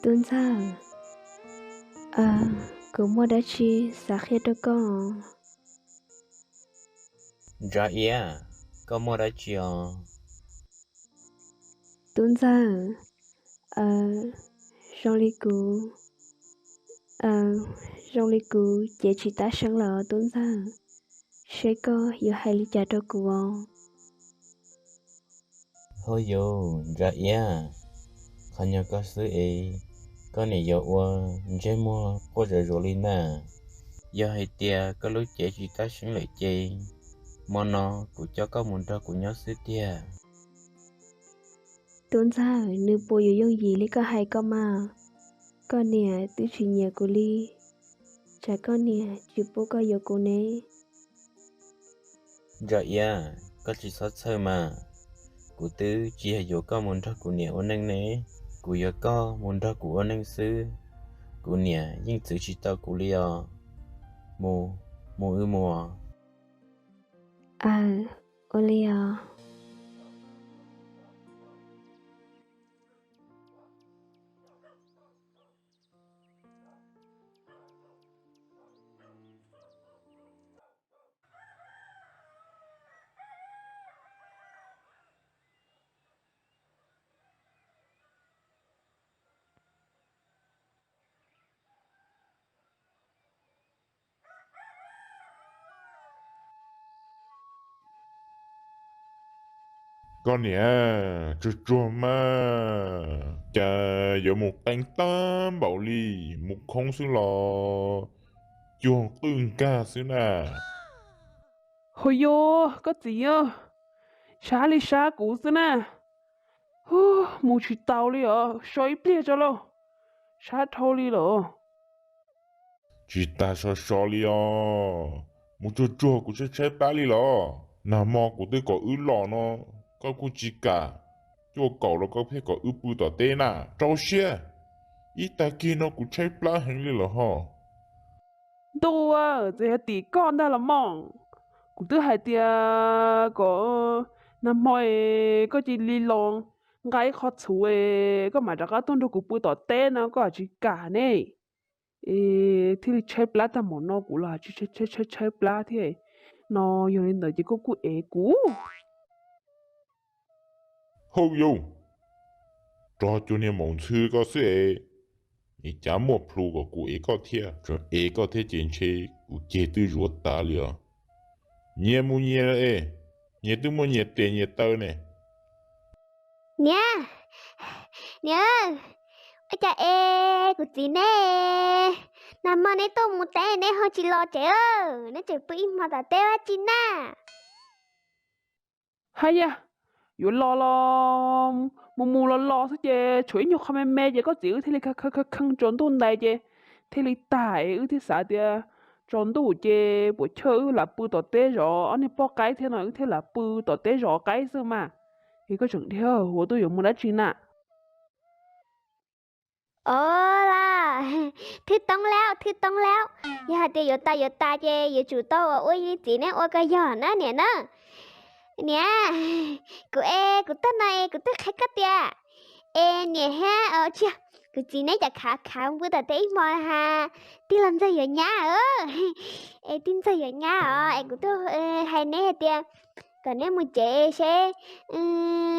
Tuần sau, cũng mua đã chi sáng khi đó con. Dạ yeah, có mua đã chiều. Tuần sau, ờ, trong lý cũ, ờ, trong lý cũ chỉ ta sáng lọ tuần sau. Sẽ có yêu hai lý trả đó của ông. Thôi yo, dạ yeah, không nhớ có sự ấy. Có này yo qua, chế mua, có giờ rồi lên nè. Giờ hay tia, có lúc chế chỉ ta sinh lợi chê. Mà nó, cũng cho có muốn ra của nhớ sự tia. Tuần sau, nữ bộ yêu dùng gì lý có hay có mà. Con nè, tự chỉ nhờ của lý. Chả con nè, chỉ bố có yêu của nè. Dạ yeah, có chỉ sót sơ mà. Cụ tư chỉ hay yo có muốn ra của nhà ôn năng nè. Cụ yo có muốn ra của ôn năng sư. Cụ nhà, nhưng tự chỉ tao cụ liò. Mù, mù ư mùa. Olea. Con nè, chua chua mà. Chà, giờ một tăng tám bảo lì, một không xứ lò. Chuồng tương ca xứ nà. Hồi yo, có gì à? Xá li xá cũ xí nè. Mù chỉ tàu li à, xoay bia cho lo. Xá thâu li lo. Chỉ ta so so lì à. Một chua chua của chế chế bá lì lò. Nà mò của tôi có ư lò nó. Có của chỉ cả. Chua cầu nó có phải có ư bù tỏ tê nà. Trâu xia. Ít ta kia nó của chế bá hành lì lò hò. Đâu à, chỉ là tí con đó là mong. Cũng tư hai tia có nằm mỏi có chỉ li long. Ngay khó chú ấy, có mà chắc là tôn đồ của bữa tỏ tên nó có chỉ cả nè. Ê, thì chơi plá ta món nó cũng là chơi plá thế. Nó dùng đến đời chỉ có cụ ế cũ. Hô yo. Cho cho nên mong sư có sư ế. Ý chả một plu của cụ ấy có thiệt. Cho ế có thể chiến chế. Cụ chế tư ruột ta lìa. Nhẹ mu nhẹ là ế. Nhẹ tư mu nhẹ tê nhẹ tơ nè. Nha, nha, ôi cha ê, của chị nè, nằm mà nè tôi một té nè hơi chỉ lo trẻ ơ, nè chỉ bị mà ta té á chị na. Hay à, yo lo thế chứ chuối nhục không mẹ chứ có chịu thế là khăng trốn tuần này chứ thế là tại ư thế sao thì trốn tu chứ buổi chơi là bự tọt té rõ anh ấy bỏ cái thế nào thế là bự tọt té rõ cái sao mà thì có chừng theo tôi tôi dùng một đá chín à Ơ là, thứ tông léo, giờ thì giờ ta chứ, giờ chủ tao ở ôi chị nè, ôi cái giò nè, nè, của tao này, của tao khách cái tia, ê nè ha, chưa. Cứ chị nãy chả khá khá bữa ta thấy mà ha tin làm sao ở nhà ơ em tin sao ở nhà em cũng tôi hay nè tia còn nếu một chị sẽ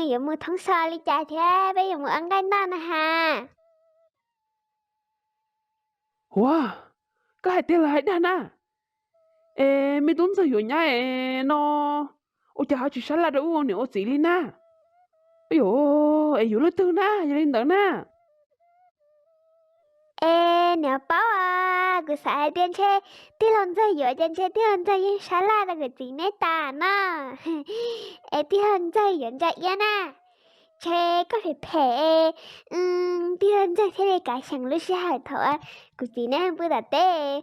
giờ một tháng sau đi chạy thế bây giờ một ăn cái non ha wow cái hai tiền là hai đàn à ê mấy tuần rồi nhá ê nó ôi chả chỉ sao là đâu nữa gì lên na ôi dồi ê dồi lên từ na giờ lên từ na ê nếu bảo cứ xài tiền chơi tin làm sao ở tiền chơi tin làm sao yên sao là cái chị nãy ta nó ê tin làm sao ở chạy yên à thế có thể thể tiền ra thế này cả chẳng lúc sao thở của chị nè bữa đã tê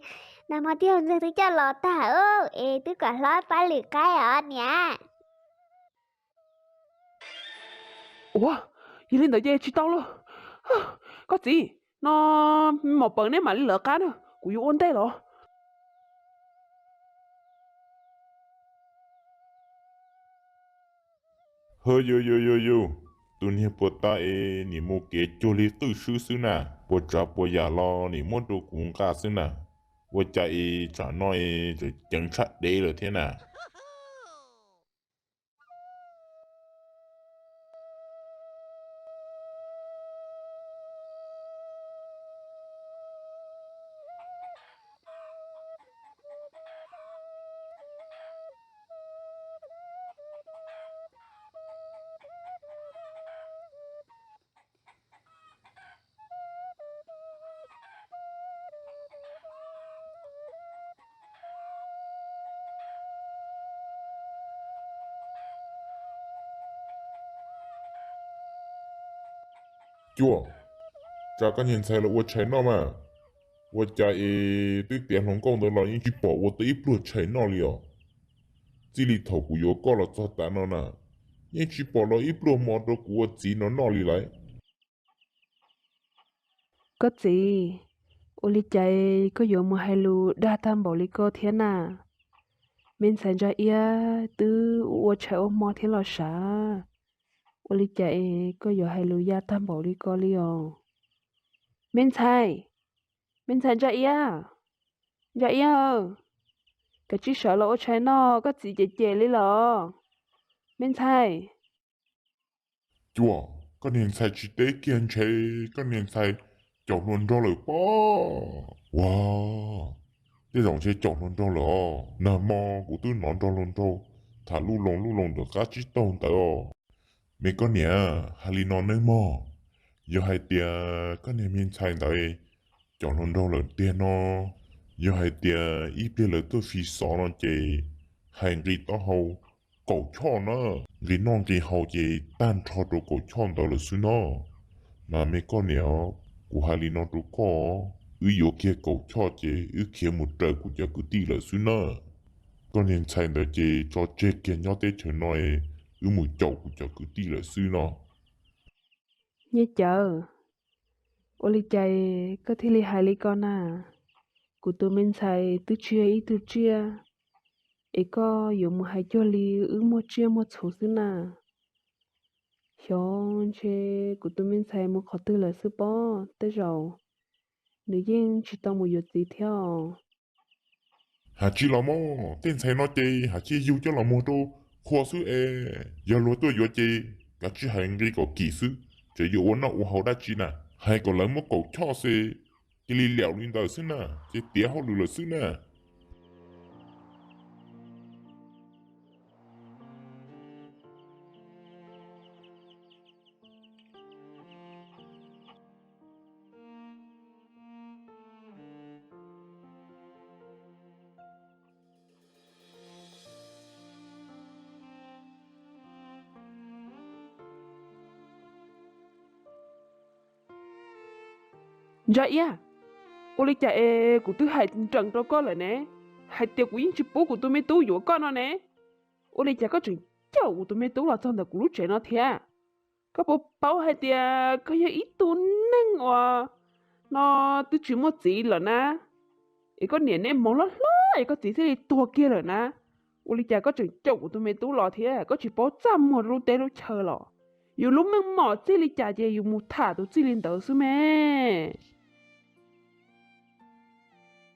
nào mà tiền ra thứ cho lọ ta ê tôi cả lo phải lử cái ở nhà ủa giờ lên từ giờ chỉ tao luôn có gì nó một bữa nay mà lỡ cá nữa của yêu ôn đây rồi Hơ yo yo yo yo. tu ni po ta ni mo ke cho li tu su su na po cha po ya lo ni mo tu cũng ca su na wo cha cha no rồi chẳng chắc đấy rồi thế nào chua cha cái nhìn sai là wo chạy nó mà wo cha tôi tiền Hồng Kông đó là những chỉ bỏ wo tới ít luôn chạy nó liền chỉ li thầu của yo có là cho ta nó nè những chỉ bỏ là ít luôn mà đó của chỉ nó li lại có gì ô li chạy có dùng một hai lù đa tam bảo li có thế nào mình sinh ra ia từ ô chạy ô mò thế là sao ô li chạy có dùng hai lù đa tam bảo li có liền mình sinh ra ia cái chỉ sợ là ô chạy nó có gì chạy li lò mình sai chua cái nhìn sai chỉ tế kiên chế cái nhìn sai chọn luôn cho lời bỏ wow cái dòng chế chọn luôn cho lời nà mò của tôi nói cho luôn cho thả lu lồng được cá chỉ tông tại mấy con nhỉ hà li non nơi mò giờ hai tia cái này miên sai tại chọn luôn cho lời tiền nó giờ hai tia ít biết lời tôi phi xó nó chế hành vi to hậu cậu cho nó vì non thì hậu chế tan cho đồ cậu cho đó là xứ nó mà mấy con nhỉ của hai li non đồ có yếu kia cậu cho chế yếu kia một trời của cha cứ tí là xứ nó con nên sai là chế cho chế kia nhau tế chờ nói yếu một chậu của cha cứ tí là xứ nó nhớ chờ ô li chạy có thể li hai li con à của tụi mình xài từ chia ý từ chia ấy có dùng một hai cho li một chia một số xứ nào xong chế của tụi mình xài một khó tư là sư bó tới rồi nữ dân chỉ tao một việc gì theo hà chi là mò tên sai nó chế hà chi yêu cho là mò đâu khó xứ giờ lúa tôi yếu chế cả chi hành vi có kỹ sư chế yếu nó u hậu đã chi nè hay còn lấy một cậu cho xe cái li liệu lên đời xứ nè chế tía họ lừa xứ nè dạ ia ô li chạy của tôi hai trận cho con lại nè hai tiêu của những chữ bố của tôi mới tú dụ con nó nè ô li chạy có chuyện cháu của tôi mới tú là trong đời của lúc trẻ nó thiệt có bố bảo hai tia có những ít tu năng à nó tôi chỉ một gì là na ấy có niệm em mong lắm ấy có tí gì tua kia là na ô li chạy có chuyện cháu của tôi mới tú là thiệt có chỉ bảo chăm một lúc té lúc chờ làอยู่ลุมมึงหมอจิลิจ่าเจอยู่มุท่าตัวจิลินเตอร์ซุแม่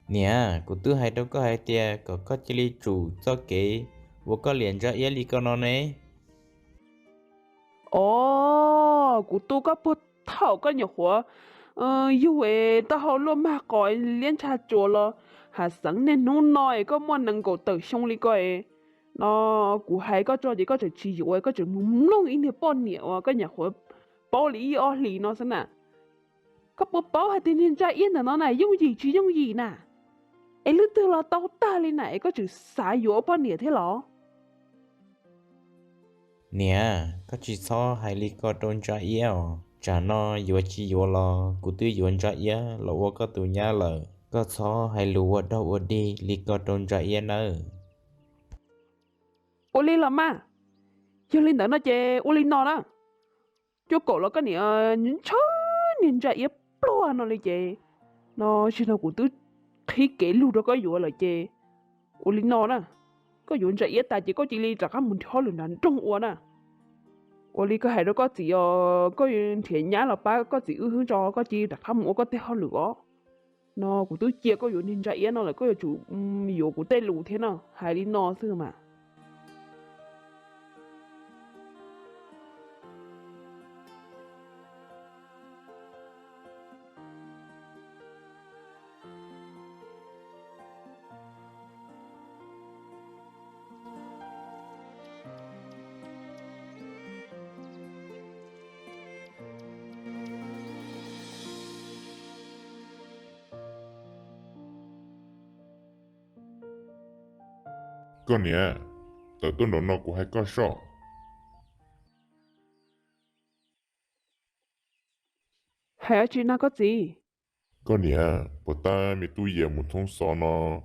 nè của tôi hay đâu có hay tia có chỉ li chủ cho kế vô có liền ra yết li con nó nè 哦，古都个不讨个热火，因为到后落马改练差做了，还生呢努耐个么能够得兄弟个诶，那古还个做的个就只有个就唔弄一年半年啊，个热火包里二里那是呐，个不包还天天在烟的那呢，用意只用意呐，诶，你对了到大里呢，个就啥药半年的了。 nè có chỉ so hay li có tôn cho yêu chả nó yêu chỉ yêu lo của tôi yêu cho yêu là vô có tụ nhà lờ có so hay lùa đâu ở đi li có tôn cho yêu nữa ô li làm mà cho linh đó nó chè ô li nó đó cho cổ là cái này những chó nhìn ra yếp lo nó lấy chè nó chỉ nó của tôi khi kể lưu đó có vụ là chè ô li nó đó có vụ ra yếp ta chỉ có chỉ li ra cái mình tháo lầnนั้น trong uốn à 我哩个系到个字哦，个样田伢老爸个字hướng cho个字đặc hâm我个té hơn nữa nó cũng tôi chia có dụng hình trái nó là có chủ dụng của tây lù thế nào hay đi nó xưa mà 個年，到到諾諾個係個少，係啊，轉那個字，個年，不但咪都嘢唔通爽咯，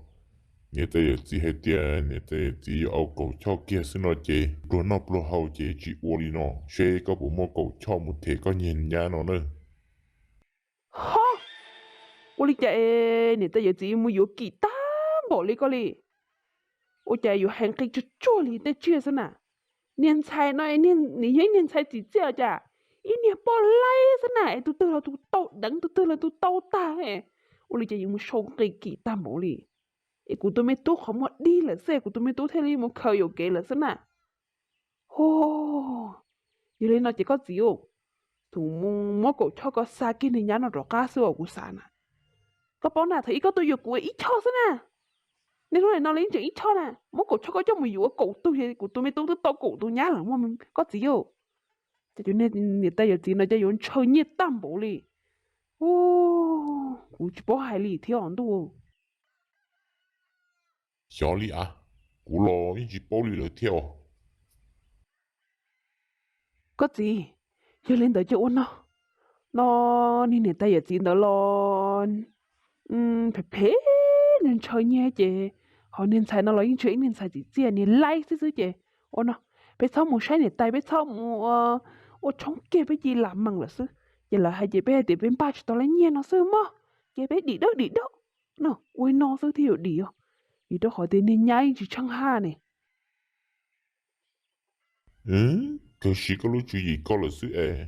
你這又只係點，你這只要เอา狗超嘅先咯啫，ตัวนอกตัว後啫只窩里咯，所以個部冇狗超冇鐵個人呀咯呢，哈，我哩只你得有字冇有幾單冇哩個哩，我只有行幾就做哩得做先呐，年菜喏，年菜幾隻咋？一年包來先呐，都得了都刀等，都得了都刀打誒，我哩只有冇收幾單冇哩。กูตัวไม่ตู้ของหมดดีเลยเซ่กูตัวไม่ตู้เท่านี้มันเคยอยู่เกลเลยสินะโอ้ยเลยน่าจะก็จิ๋วถูกมึงมกูชอบก็ซากินในยันเราก้าสู้กูสานะก็ป้อนน่ะเธออีก็ตัวอยู่กูอีชอบสินะในรุ่นนั้นเราเล่นจะอีชอบนะมกูชอบก็จะมาอยู่กับกูตัวเองกูตัวไม่ตู้ตัวกูตัวยันหลังมันก็จิ๋วแต่จุดนี้เนี่ยแต่อยู่จีนเราจะอยู่เชิญยี่ตั้มบุรีโอ้กูจะบอกให้ลีเที่ยวอันตัว 小李啊，古咯一直包里嚟跳， có gì chưa lên tới chỗ nó nên ta giờ gì đó lo phải phê nên chơi nhé chị họ nên xài nó lấy những chuyện nên xài gì gì nên like xí chị ô nó bây sau một sai này tay bây sau một ô chống kia bây gì làm bằng là xứ giờ là hai chị bé thì bên ba chỉ tao lấy nhé nó xứ mà chị bé đi đâu nó ôi nó xứ thì đi đó họ tên nên nhai chỉ chẳng ha này 可是個路注意個了是誒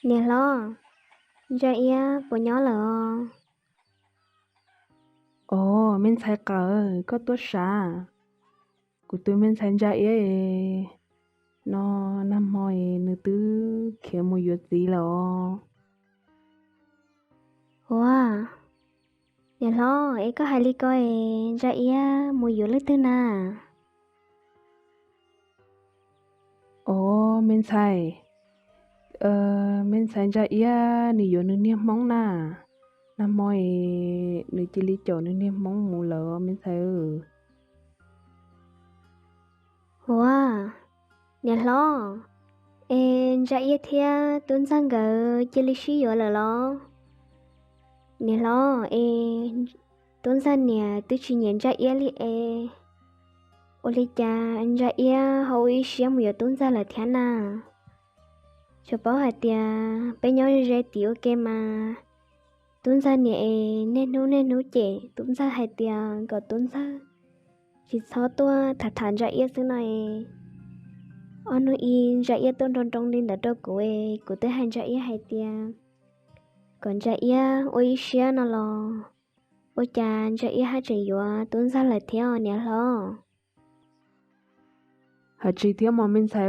，nè lo giờ ia bộ nhỏ lợ ồ mình sai cỡ có tốt xa của tôi mình sai ra ấy nó nằm mỏi nữ tư kiểu một việc gì lo wow nè lo ấy có hai ly coi giờ ia mua yếu lít tư nà ồ mình sai ra ý nữ yếu nữ niệm mong nà nằm mỏi nữ chỉ lý chỗ nữ niệm mong mù lỡ mình sai wow nè lo giờ ia thia tuấn sang gờ chỉ lý xí yếu lợ lo nè lo tuấn sang nè tôi chỉ nhận ra ia li ô li cha anh ra ia hầu ý xí mua tuấn sang là thế nào cho bảo hạt tia bé nhỏ ra tiểu ok mà tuấn sang nè nên nấu chè tuấn sang hạt tia có tuấn sang chỉ sáu tua thà ra ia xứ này anh nói in ra ia tuấn trong đi là đâu của tới hành ra ia hạt tia còn ra ia ôi xía nó lo ôi cha ra ia hai chuyện vừa tuấn sang là theo nè lo hạt chỉ thiếu mà mình sai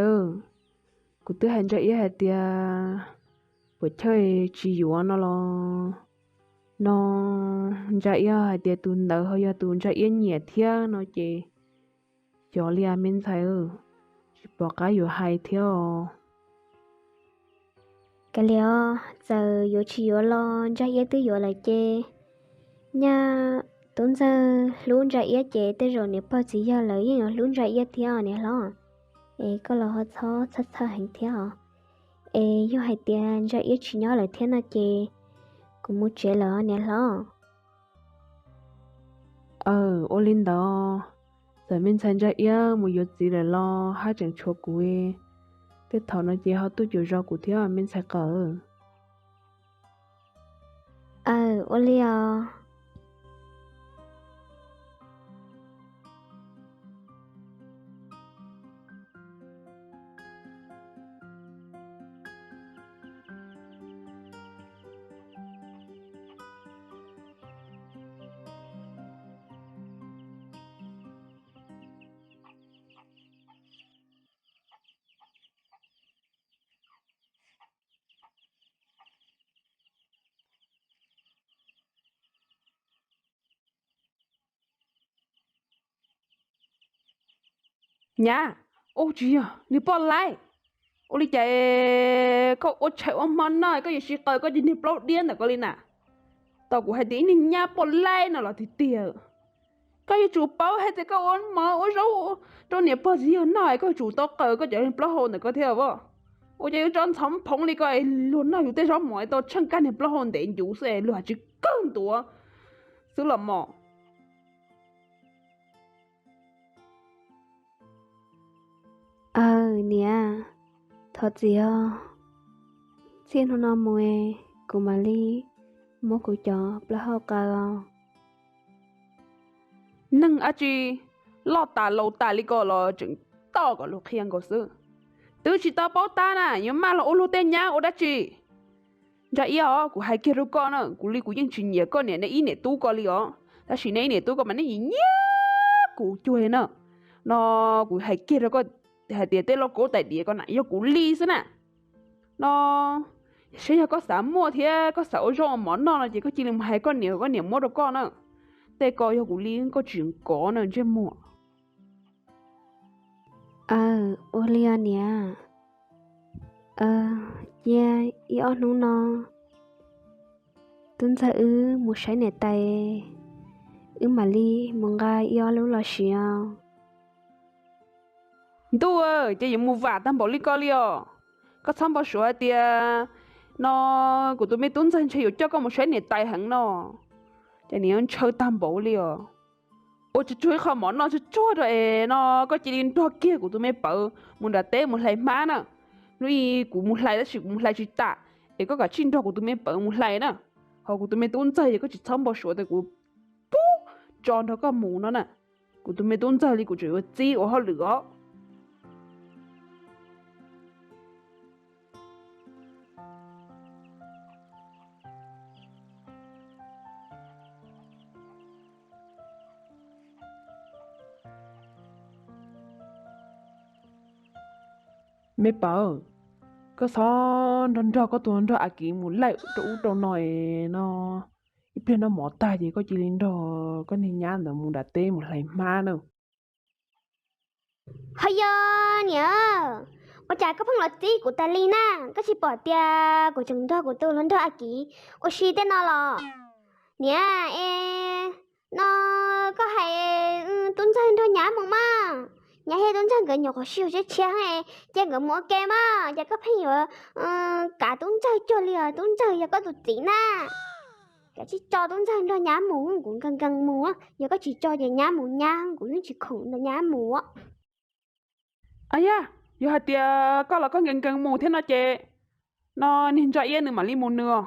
của tôi hành ra ý hạt tia buổi chơi chỉ yếu nó ra ý hạt tia tuần đầu hơi tuần ra ý nhẹ thia nó chỉ cho lia mình sai chỉ bỏ cái yếu hai theo cái liệu giờ yếu chỉ yếu lo ra ia tư yếu là chê nha tuấn giờ luôn ra ia chê tới rồi nếu bao giờ lấy nhưng luôn ra ia theo nè lo có là họ cho sát hành theo ê yêu hai tiền cho yêu chỉ nhớ lại thiên nó chê cũng muốn chế lỡ nè lo Ô linh đó giờ mình xem ra yêu một yếu gì để lo hai chẳng chua cuối cái thằng nó chỉ họ tôi chịu rau của thiếu mình sẽ cỡ ô li à nha ô chị à đi bỏ lại ô đi chạy có ô chạy ô món nói có gì xí cỡ có gì đi bỏ điên là có lên à tao cũng hay tí đi nhà bỏ lại nào là thì tiền có gì chủ bảo hay thì có ôn mà ô rau cho nè bỏ gì nói có chủ tao cỡ có chạy bỏ hồn là có theo vô ô chạy trong thấm phong đi coi luôn nóiอยู่ trong mọi tao chân cái nè bỏ hồn để chủ sẽ luôn chỉ更多是了嘛nè thật gì à xin hôm nào mùa của mà li mua của chó là hao cà nâng à chị lo ta lâu ta li có lo chừng to có lúc khiêng có sự từ chỉ tao bảo ta nè nhưng mà là ô lô tên nhá ô đã chị ra ý họ của hai kia con nữa của li của những chuyện nhẹ con này này ý này tu có li họ ta chỉ này này tu có mà này nhá của chui nữa nó của hai kia con hai tiền tên lo cố tại địa con này yêu của li xí nè nó sẽ có sắm mua thì có sáu rau món nó là chỉ có chỉ làm hai con nhiều mua được con nữa tê coi yêu của li có chuyện có nữa chứ mua ô li à nè yeah yêu nó nó tuân ra một trái nè tay mà li mong gai yêu lâu là xiao tu ơi chỉ mua vả tam bảo li co liò có tham bảo sửa tia nó của tôi mấy tuấn dân chỉ cho có một trái nè tay hẳn nó cho nên chơi tam bảo liò ôi chỉ chơi không món nó chỉ chua rồi nó có chỉ đến đó kia của tôi mấy bảo muốn đặt té muốn lấy má nè nuôi của muốn lấy đó chỉ muốn lấy chỉ tạ để có cả chín đó của tôi mấy bảo muốn lấy nè họ của tôi mấy tuấn dân có chỉ tham bảo sửa thì của bú tròn nó có mù nó nè của tôi mấy tuấn dân thì của chỉ có chi ở họ lửa mấy bảo có sao đón cho có tuần cho aki muốn lại đủ đồ nồi nó ít bên nó mỏ tay thì có chỉ linh đồ có nên nhàn rồi muốn đặt tê một lại ma đâu hay nhớ ô chả có phong luật gì của ta li na có chỉ bỏ tia của chúng ta của tôi lần đó à kỹ ô xí tên nó là nhớ nó có hay tuân sang thôi nhá mong mà nhà hay tuân sang cái nhỏ có siêu chết chén này chén cái mua kem á chả có phải nhiều cả tuân sang cho liền tuân sang giờ có tụt tí na cái chỉ cho tuân sang thôi nhá mùng cũng gần gần mùng á giờ có chỉ cho về nhá mùng nhá cũng chỉ khủng là nhá mùng á ai ya giờ hạt tia có là có gần mù thế nào chị nó nên cho yên nữa mà đi mua nữa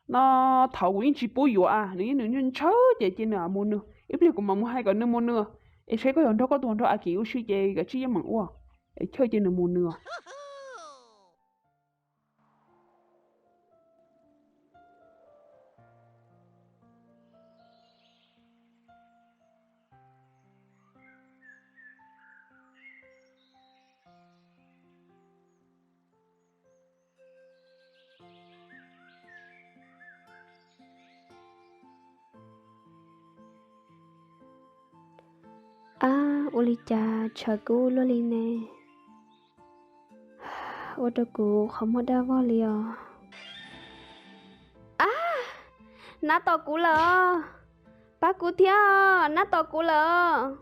nó thầu cũng chỉ bố yếu à nếu như nhân chớ chị nữa mua nữa ít liệu cũng mà mua hai cái nữa mua nữa em sẽ có có tuần đó à kiểu suy chị cái chi mà ua em chơi chị nữa mua nữa Uli cha chờ cô lo li nè ô tô cô không có đa vào liò nát to cú lờ bác cú thia nát to cú lờ